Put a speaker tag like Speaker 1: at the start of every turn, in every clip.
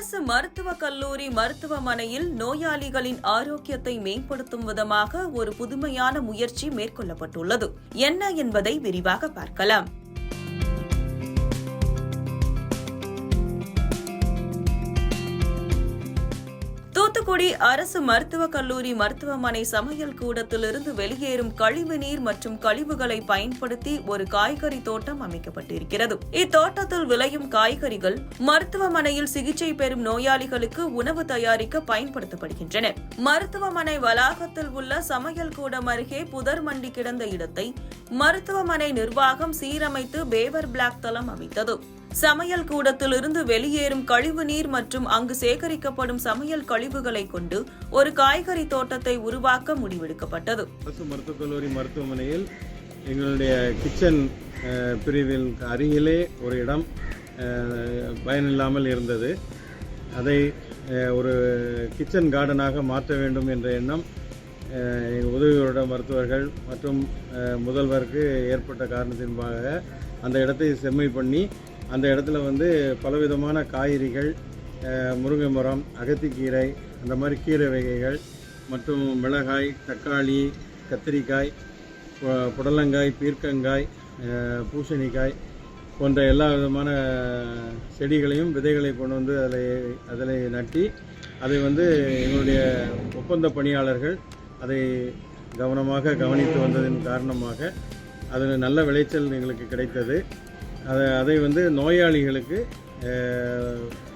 Speaker 1: அரசு மருத்துவக் கல்லூரி மருத்துவமனையில் நோயாளிகளின் ஆரோக்கியத்தை மேம்படுத்தும் விதமாக ஒரு புதுமையான முயற்சி மேற்கொள்ளப்பட்டுள்ளது. என்ன என்பதை விரிவாக பார்க்கலாம். தூத்துக்குடி அரசு மருத்துவக் கல்லூரி மருத்துவமனை சமையல் கூடத்திலிருந்து வெளியேறும் கழிவுநீர் மற்றும் கழிவுகளை பயன்படுத்தி ஒரு காய்கறி தோட்டம் அமைக்கப்பட்டிருக்கிறது. இத்தோட்டத்தில் விளையும் காய்கறிகள் மருத்துவமனையில் சிகிச்சை பெறும் நோயாளிகளுக்கு உணவு தயாரிக்க பயன்படுத்தப்படுகின்றன. மருத்துவமனை வளாகத்தில் உள்ள சமையல் கூடம் அருகே புதர் மண்டி கிடந்த இடத்தை மருத்துவமனை நிர்வாகம் சீரமைத்து பேவர் பிளாக் தளம் அமைத்தது. சமையல் கூடத்திலிருந்து வெளியேறும் கழிவுநீர் மற்றும் அங்கு சேகரிக்கப்படும் சமையல் கழிவுகளை கொண்டு ஒரு காய்கறி தோட்டத்தை உருவாக்க முடிவெடுக்கப்பட்டது.
Speaker 2: அரசு மருத்துவக் கல்லூரி மருத்துவமனையில் எங்களுடைய கிச்சன் பிரிவில் அருகிலே ஒரு இடம் பயனில்லாமல் இருந்தது. அதை ஒரு கிச்சன் கார்டனாக மாற்ற வேண்டும் என்ற எண்ணம் உதவியோட மருத்துவர்கள் மற்றும் முதல்வருக்கு ஏற்பட்ட காரணத்தின்பாக அந்த இடத்தை செம்மை பண்ணி அந்த இடத்துல பலவிதமான காய்கறிகள், முருங்கை மரம், அகத்திக்கீரை, அந்த மாதிரி கீரை வகைகள் மற்றும் மிளகாய், தக்காளி, கத்திரிக்காய், புடலங்காய், பீர்க்கங்காய், பூசணிக்காய் போன்ற எல்லா விதமான செடிகளையும் விதைகளை கொண்டு வந்து அதில் நட்டி அதை எங்களுடைய ஒப்பந்த பணியாளர்கள் அதை கவனமாக கவனித்து வந்ததன் காரணமாக அதில் நல்ல விளைச்சல் எங்களுக்கு கிடைத்தது. அதை நோயாளிகளுக்கு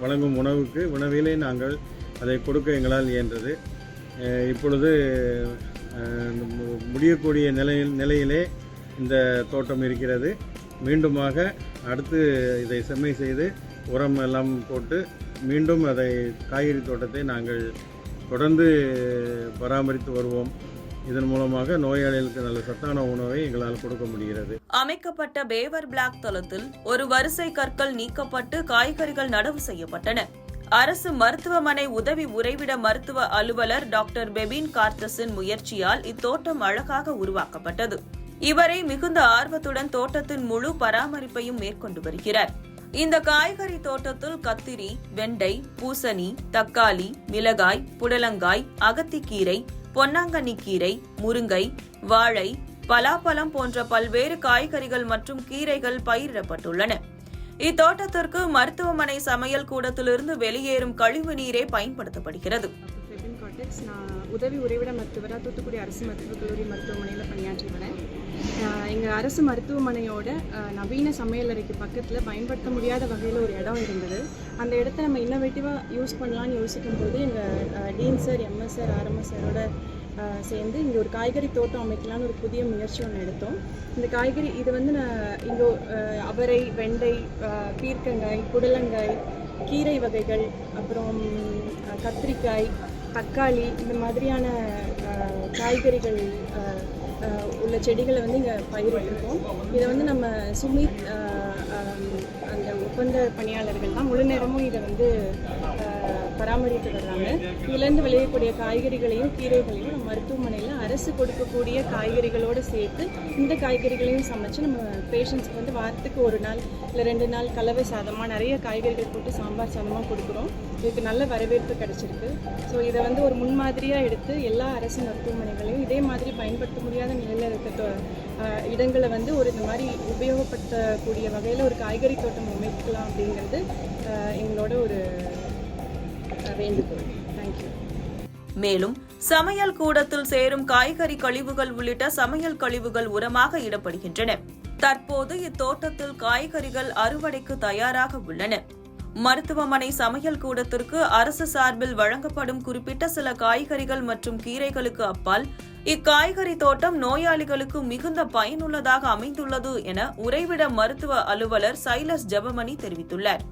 Speaker 2: வழங்கும் உணவிலே நாங்கள் அதை கொடுக்க எங்களால் இயன்றது. இப்பொழுது முடியக்கூடிய நிலையிலே இந்த தோட்டம் இருக்கிறது. மீண்டுமாக அடுத்து இதை செம்மை செய்து உரம் எல்லாம் போட்டு மீண்டும் அதை காய்கறி தோட்டத்தை நாங்கள் தொடர்ந்து பராமரித்து வருவோம். இதன் மூலமாக நோயாளிகளுக்கு நல்ல சத்தான உணவை எங்களால் கொடுக்க முடிகிறது.
Speaker 1: அமைக்கப்பட்ட பேவர் பிளாக் தளத்தில் ஒரு வரிசை கற்கள் நீக்கப்பட்டு காய்கறிகள் நடவு செய்யப்பட்டன. அரசு மருத்துவமனை உதவி உறைவிட மருத்துவ அலுவலர் டாக்டர் பெபின் கார்த்தஸின் முயற்சியால் இத்தோட்டம் அழகாக உருவாக்கப்பட்டது. இவரை மிகுந்த ஆர்வத்துடன் தோட்டத்தின் முழு பராமரிப்பையும் மேற்கொண்டு வருகிறார். இந்த காய்கறி தோட்டத்தில் கத்திரி, வெண்டை, பூசணி, தக்காளி, மிளகாய், புடலங்காய், அகத்திக்கீரை, பொன்னாங்கண்ணி கீரை, முருங்கை, வாழை, பலாப்பழம் போன்ற பல்வேறு காய்கறிகள் மற்றும் கீரைகள் பயிரிடப்பட்டுள்ளன. இத்தோட்டத்திற்கு மருத்துவமனை சமையல் கூடத்திலிருந்து வெளியேறும் கழிவு நீரே பயன்படுத்தப்படுகிறது.
Speaker 3: நான் உதவி உறைவிட மருத்துவராக தூத்துக்குடி அரசு மருத்துவக் கல்லூரி மருத்துவமனையில் பணியாற்றி வரேன். எங்கள் அரசு மருத்துவமனையோட நவீன சமையல் அறைக்கு பக்கத்தில் பயன்படுத்த முடியாத வகையில் ஒரு இடம் இருந்தது. அந்த இடத்த நம்ம இன்னோவேட்டிவாக யூஸ் பண்ணலான்னு யோசிக்கும் போது எங்கள் dean sir, MS sir, RMS சாரோட சேர்ந்து இங்கே ஒரு காய்கறி தோட்டம் அமைக்கலான்னு ஒரு புதிய முயற்சி ஒன்று எடுத்தோம். இந்த காய்கறி இது நான் இங்கே அவரை, வெண்டை, பீர்க்கங்காய், புடலங்காய், கீரை வகைகள், அப்புறம் கத்திரிக்காய், தக்காளி, இந்த மாதிரியான காய்கறிகள் உள்ள செடிகளை இங்கே பயிரிட்டிருக்கோம். இதை நம்ம சுமித் அந்த ஒப்பந்த பணியாளர்கள் தான் முழு நேரமும் இதை பராமரித்து வர்றாங்க. இதுலேருந்து விளையக்கூடிய காய்கறிகளையும் கீரைகளையும் நம்ம மருத்துவமனையில் அரசு கொடுக்கக்கூடிய காய்கறிகளோடு சேர்த்து இந்த காய்கறிகளையும் சமைச்சு நம்ம பேஷண்ட்ஸ்க்கு வாரத்துக்கு ஒரு நாள் இல்லை 2 நாள் கலவை சாதமாக நிறைய காய்கறிகள் போட்டு சாம்பார் சாதமாக கொடுக்குறோம். இதுக்கு நல்ல வரவேற்பு கிடைச்சிருக்கு. ஸோ இதை ஒரு முன்மாதிரியாக எடுத்து எல்லா அரசு மருத்துவமனைகளையும் இதே மாதிரி பயன்படுத்த முடியாத நிலையில் இருக்க இடங்களை ஒரு இந்த மாதிரி உபயோகப்படுத்தக்கூடிய வகையில் ஒரு காய்கறி தோட்டம் அமைக்கலாம் அப்படிங்கிறது எங்களோட ஒரு வேண்டுகோள். தேங்க்யூ.
Speaker 1: மேலும் சமையல் கூடத்தில் சேரும் காய்கறி கழிவுகள் உள்ளிட்ட சமையல் கழிவுகள் உரமாக இடப்படுகின்றன. தற்போது இத்தோட்டத்தில் காய்கறிகள் அறுவடைக்கு தயாராக உள்ளன. மருத்துவமனை சமையல் கூடத்திற்கு அரசு சார்பில் வழங்கப்படும் குறிப்பிட்ட சில காய்கறிகள் மற்றும் கீரைகளுக்கு அப்பால் இக்காய்கறி தோட்டம் நோயாளிகளுக்கு மிகுந்த பயனுள்ளதாக அமைந்துள்ளது என உறைவிட மருத்துவ அலுவலர் சைலஸ் ஜெபமணி தெரிவித்துள்ளார்.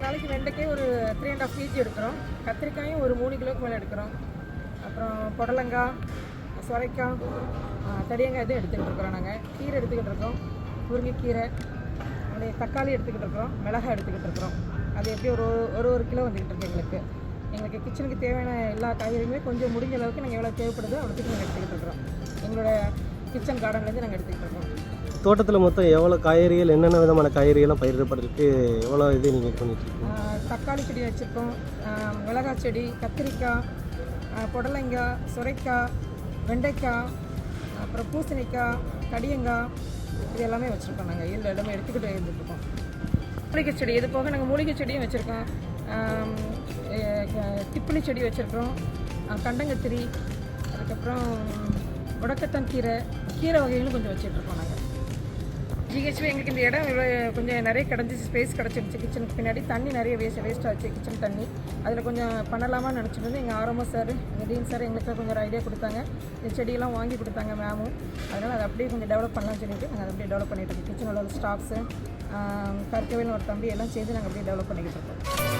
Speaker 4: நாளைக்கு வெண்டைக்காய் ஒரு 3.5 kg எடுக்கிறோம். கத்திரிக்காயும் ஒரு 3 கிலோக்கு மேலே எடுக்கிறோம். அப்புறம் புடலங்காய், சுரைக்காய், தடியங்காய் எதுவும் எடுத்துக்கிட்டு இருக்கிறோம். நாங்கள் கீரை எடுத்துக்கிட்டு இருக்கோம். முருங்கைக்கீரை, தக்காளி எடுத்துக்கிட்டு இருக்கிறோம். மிளகாய் எடுத்துக்கிட்டு இருக்கிறோம். அது எப்படி ஒரு கிலோ வந்துக்கிட்டு இருக்கு. எங்களுக்கு கிச்சனுக்கு தேவையான எல்லா காய்கறியுமே கொஞ்சம் முடிஞ்ச அளவுக்கு நாங்கள் எவ்வளோ தேவைப்படுதோ அவ்வளோத்துக்கு நாங்கள் எடுத்துக்கிட்டு இருக்கிறோம். எங்களோட கிச்சன் கார்டன்லேருந்து நாங்கள் எடுத்துக்கிட்டு இருக்கோம்.
Speaker 5: தோட்டத்தில் மொத்தம் எவ்வளோ காய்கறிகள், என்னென்ன விதமான காய்கறிகள்லாம் பயிரிடப்படுறதுக்கு எவ்வளோ இது நீங்கள் பண்ணிட்டுருக்கீங்க?
Speaker 4: தக்காளி செடி வச்சுருக்கோம், மிளகாய் செடி, கத்திரிக்காய், புடலங்காய், சுரைக்காய், வெண்டைக்காய், அப்புறம் பூசணிக்காய், கடியங்காய், இது எல்லாமே வச்சுருக்கோம். நாங்கள் எல்லாமே எடுத்துக்கிட்டு இருந்துருக்கோம். மூலிகை செடி, இது போக நாங்கள் மூலிகை செடியும் வச்சுருக்கோம். திப்பிலி செடி வச்சுருக்கோம், கண்டங்கத்திரி, அதுக்கப்புறம் முடக்கத்தான் கீரை, கீரை வகைகளும் கொஞ்சம் வச்சுட்ருக்கோம். நாங்கள் ஜிஹெச்வே எங்களுக்கு இந்த இடம் கொஞ்சம் நிறைய கிடஞ்சிச்சு, ஸ்பேஸ் கிடச்சிருந்துச்சு. கிச்சனுக்கு பின்னாடி தண்ணி நிறைய வேஸ்ட் ஆச்சு, கிச்சன் தண்ணி. அதில் கொஞ்சம் பண்ணலாமான்னு நினச்சிட்டு வந்து எங்கள் ஆரம்ப சார், எங்கள் டீன் சார் எங்களுக்கு கொஞ்சம் ஒரு ஐடியா கொடுத்தாங்க. இந்த செடியெல்லாம் வாங்கி கொடுத்தாங்க மேமும். அதனால் அதை அப்படியே கொஞ்சம் டெவலப் பண்ணலாம்னு சொல்லிட்டு நாங்கள் அதை அப்படியே டெவலப் பண்ணிகிட்டு இருக்கோம். கிச்சனில் உள்ள ஸ்டாஃப்ஸு, கற்கவேல்னு ஒரு தம்பி எல்லாம் சேர்ந்து நாங்கள் அப்படியே டெவலப் பண்ணிக்கிட்டு இருக்கோம்.